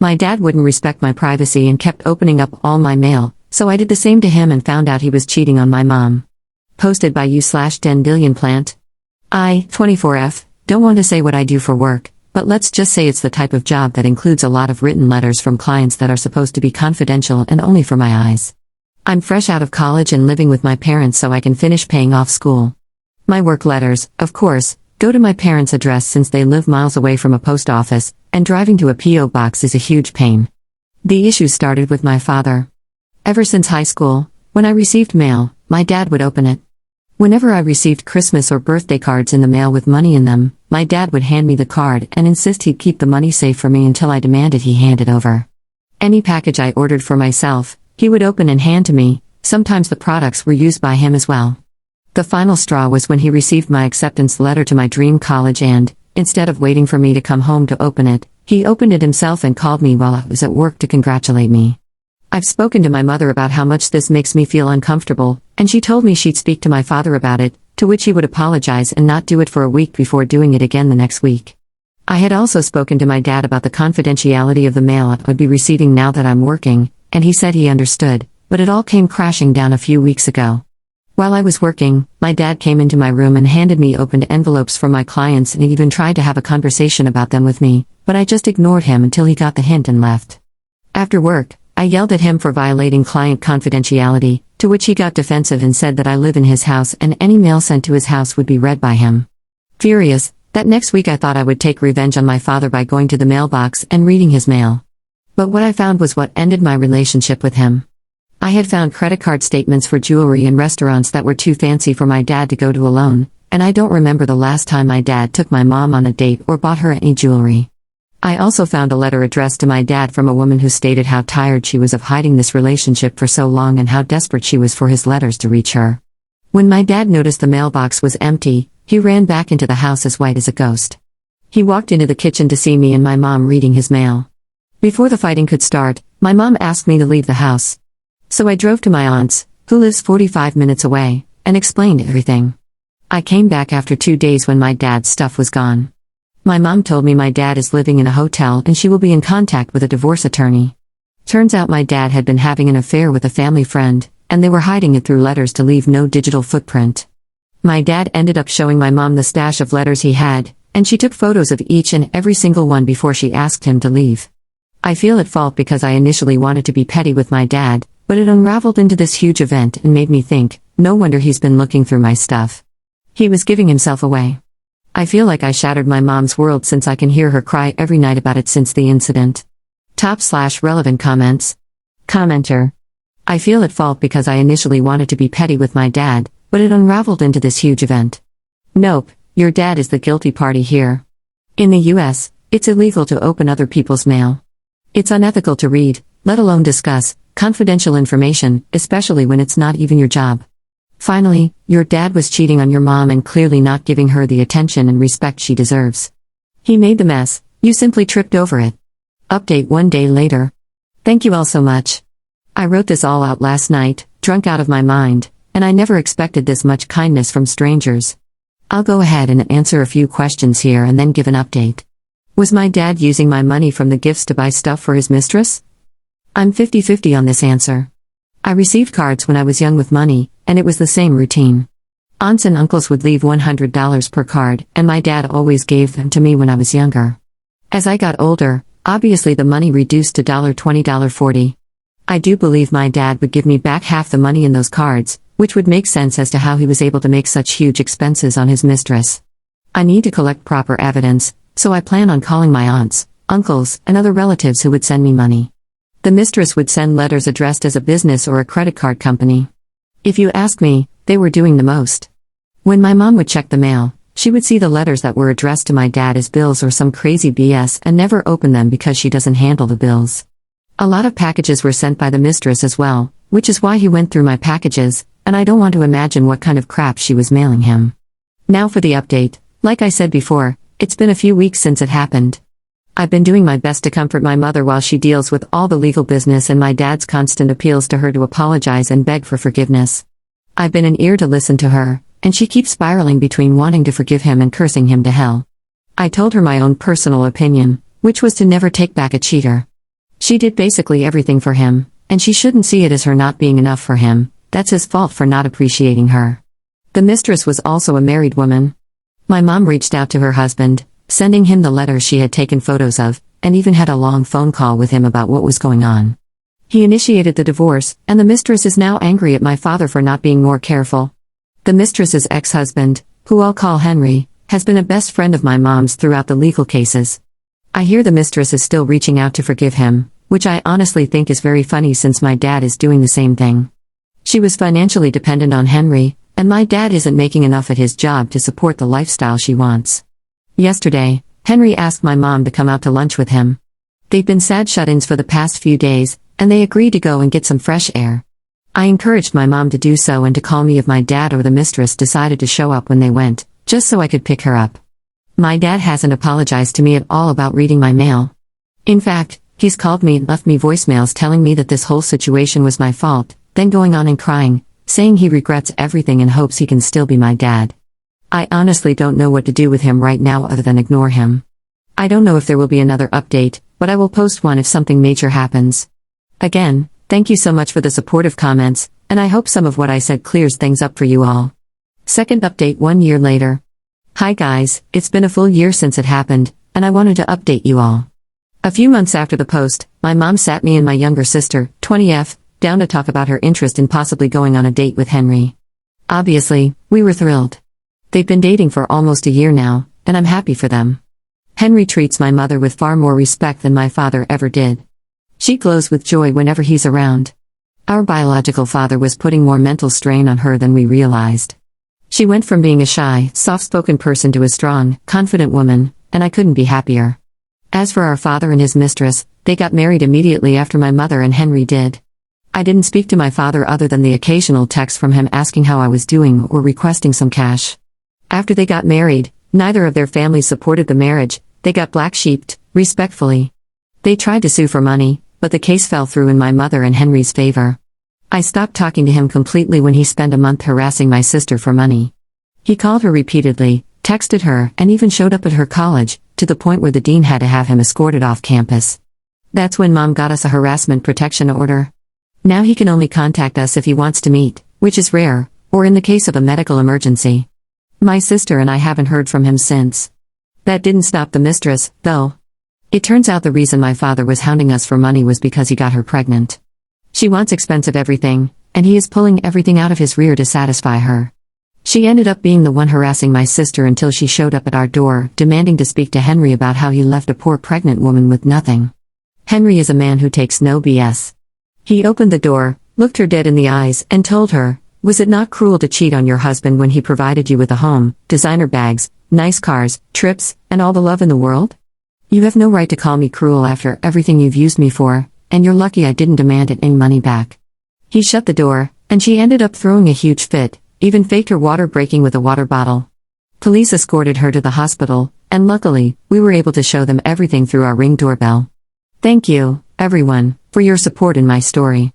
My dad wouldn't respect my privacy and kept opening up all my mail, so I did the same to him and found out he was cheating on my mom. Posted by you/10 billion plant. I, 24F, don't want to say what I do for work, but let's just say it's the type of job that includes a lot of written letters from clients that are supposed to be confidential and only for my eyes. I'm fresh out of college and living with my parents so I can finish paying off school. My work letters, of course, go to my parents' address since they live miles away from a post office, and driving to a P.O. box is a huge pain. The issue started with my father. Ever since high school, when I received mail, my dad would open it. Whenever I received Christmas or birthday cards in the mail with money in them, my dad would hand me the card and insist he'd keep the money safe for me until I demanded he hand it over. Any package I ordered for myself, he would open and hand to me. Sometimes the products were used by him as well. The final straw was when he received my acceptance letter to my dream college and, instead of waiting for me to come home to open it, he opened it himself and called me while I was at work to congratulate me. I've spoken to my mother about how much this makes me feel uncomfortable, and she told me she'd speak to my father about it, to which he would apologize and not do it for a week before doing it again the next week. I had also spoken to my dad about the confidentiality of the mail I would be receiving now that I'm working, and he said he understood, but it all came crashing down a few weeks ago. While I was working, my dad came into my room and handed me opened envelopes from my clients and he even tried to have a conversation about them with me, but I just ignored him until he got the hint and left. After work, I yelled at him for violating client confidentiality, to which he got defensive and said that I live in his house and any mail sent to his house would be read by him. Furious, that next week I thought I would take revenge on my father by going to the mailbox and reading his mail. But what I found was what ended my relationship with him. I had found credit card statements for jewelry and restaurants that were too fancy for my dad to go to alone, and I don't remember the last time my dad took my mom on a date or bought her any jewelry. I also found a letter addressed to my dad from a woman who stated how tired she was of hiding this relationship for so long and how desperate she was for his letters to reach her. When my dad noticed the mailbox was empty, he ran back into the house as white as a ghost. He walked into the kitchen to see me and my mom reading his mail. Before the fighting could start, my mom asked me to leave the house. So I drove to my aunt's, who lives 45 minutes away, and explained everything. I came back after 2 days when my dad's stuff was gone. My mom told me my dad is living in a hotel and she will be in contact with a divorce attorney. Turns out my dad had been having an affair with a family friend, and they were hiding it through letters to leave no digital footprint. My dad ended up showing my mom the stash of letters he had, and she took photos of each and every single one before she asked him to leave. I feel at fault because I initially wanted to be petty with my dad, but it unraveled into this huge event and made me think, no wonder he's been looking through my stuff. He was giving himself away. I feel like I shattered my mom's world since I can hear her cry every night about it since the incident. /relevant comments. Commenter. I feel at fault because I initially wanted to be petty with my dad, but it unraveled into this huge event. Nope, your dad is the guilty party here. In the US, it's illegal to open other people's mail. It's unethical to read, let alone discuss, confidential information, especially when it's not even your job. Finally, your dad was cheating on your mom and clearly not giving her the attention and respect she deserves. He made the mess, you simply tripped over it. Update 1 day later. Thank you all so much. I wrote this all out last night, drunk out of my mind, and I never expected this much kindness from strangers. I'll go ahead and answer a few questions here and then give an update. Was my dad using my money from the gifts to buy stuff for his mistress? I'm 50-50 on this answer. I received cards when I was young with money, and it was the same routine. Aunts and uncles would leave $100 per card, and my dad always gave them to me when I was younger. As I got older, obviously the money reduced to $20, $40. I do believe my dad would give me back half the money in those cards, which would make sense as to how he was able to make such huge expenses on his mistress. I need to collect proper evidence, so I plan on calling my aunts, uncles, and other relatives who would send me money. The mistress would send letters addressed as a business or a credit card company. If you ask me, they were doing the most. When my mom would check the mail, she would see the letters that were addressed to my dad as bills or some crazy BS and never open them because she doesn't handle the bills. A lot of packages were sent by the mistress as well, which is why he went through my packages, and I don't want to imagine what kind of crap she was mailing him. Now for the update. Like I said before, it's been a few weeks since it happened. I've been doing my best to comfort my mother while she deals with all the legal business and my dad's constant appeals to her to apologize and beg for forgiveness. I've been an ear to listen to her, and she keeps spiraling between wanting to forgive him and cursing him to hell. I told her my own personal opinion, which was to never take back a cheater. She did basically everything for him, and she shouldn't see it as her not being enough for him. That's his fault for not appreciating her. The mistress was also a married woman. My mom reached out to her husband, sending him the letter she had taken photos of, and even had a long phone call with him about what was going on. He initiated the divorce, and the mistress is now angry at my father for not being more careful. The mistress's ex-husband, who I'll call Henry, has been a best friend of my mom's throughout the legal cases. I hear the mistress is still reaching out to forgive him, which I honestly think is very funny since my dad is doing the same thing. She was financially dependent on Henry, and my dad isn't making enough at his job to support the lifestyle she wants. Yesterday, Henry asked my mom to come out to lunch with him. They've been sad shut-ins for the past few days, and they agreed to go and get some fresh air. I encouraged my mom to do so and to call me if my dad or the mistress decided to show up when they went, just so I could pick her up. My dad hasn't apologized to me at all about reading my mail. In fact, he's called me and left me voicemails telling me that this whole situation was my fault, then going on and crying, saying he regrets everything and hopes he can still be my dad. I honestly don't know what to do with him right now other than ignore him. I don't know if there will be another update, but I will post one if something major happens. Again, thank you so much for the supportive comments, and I hope some of what I said clears things up for you all. Second update 1 year later. Hi guys, it's been a full year since it happened, and I wanted to update you all. A few months after the post, my mom sat me and my younger sister, 20F, down to talk about her interest in possibly going on a date with Henry. Obviously, we were thrilled. They've been dating for almost a year now, and I'm happy for them. Henry treats my mother with far more respect than my father ever did. She glows with joy whenever he's around. Our biological father was putting more mental strain on her than we realized. She went from being a shy, soft-spoken person to a strong, confident woman, and I couldn't be happier. As for our father and his mistress, they got married immediately after my mother and Henry did. I didn't speak to my father other than the occasional text from him asking how I was doing or requesting some cash. After they got married, neither of their families supported the marriage. They got black-sheeped, respectfully. They tried to sue for money, but the case fell through in my mother and Henry's favor. I stopped talking to him completely when he spent a month harassing my sister for money. He called her repeatedly, texted her, and even showed up at her college, to the point where the dean had to have him escorted off campus. That's when Mom got us a harassment protection order. Now he can only contact us if he wants to meet, which is rare, or in the case of a medical emergency. My sister and I haven't heard from him since. That didn't stop the mistress, though. It turns out the reason my father was hounding us for money was because he got her pregnant. She wants expensive everything, and he is pulling everything out of his rear to satisfy her. She ended up being the one harassing my sister until she showed up at our door, demanding to speak to Henry about how he left a poor pregnant woman with nothing. Henry is a man who takes no BS. He opened the door, looked her dead in the eyes, and told her, "Was it not cruel to cheat on your husband when he provided you with a home, designer bags, nice cars, trips, and all the love in the world? You have no right to call me cruel after everything you've used me for, and you're lucky I didn't demand any money back." He shut the door, and she ended up throwing a huge fit, even faked her water breaking with a water bottle. Police escorted her to the hospital, and luckily, we were able to show them everything through our Ring doorbell. Thank you, everyone, for your support in my story.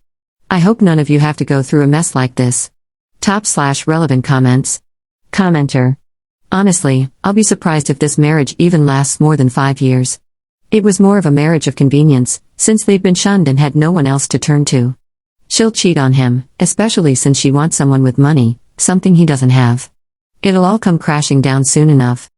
I hope none of you have to go through a mess like this. Top/relevant comments. Commenter. Honestly, I'll be surprised if this marriage even lasts more than 5 years. It was more of a marriage of convenience, since they've been shunned and had no one else to turn to. She'll cheat on him, especially since she wants someone with money, something he doesn't have. It'll all come crashing down soon enough.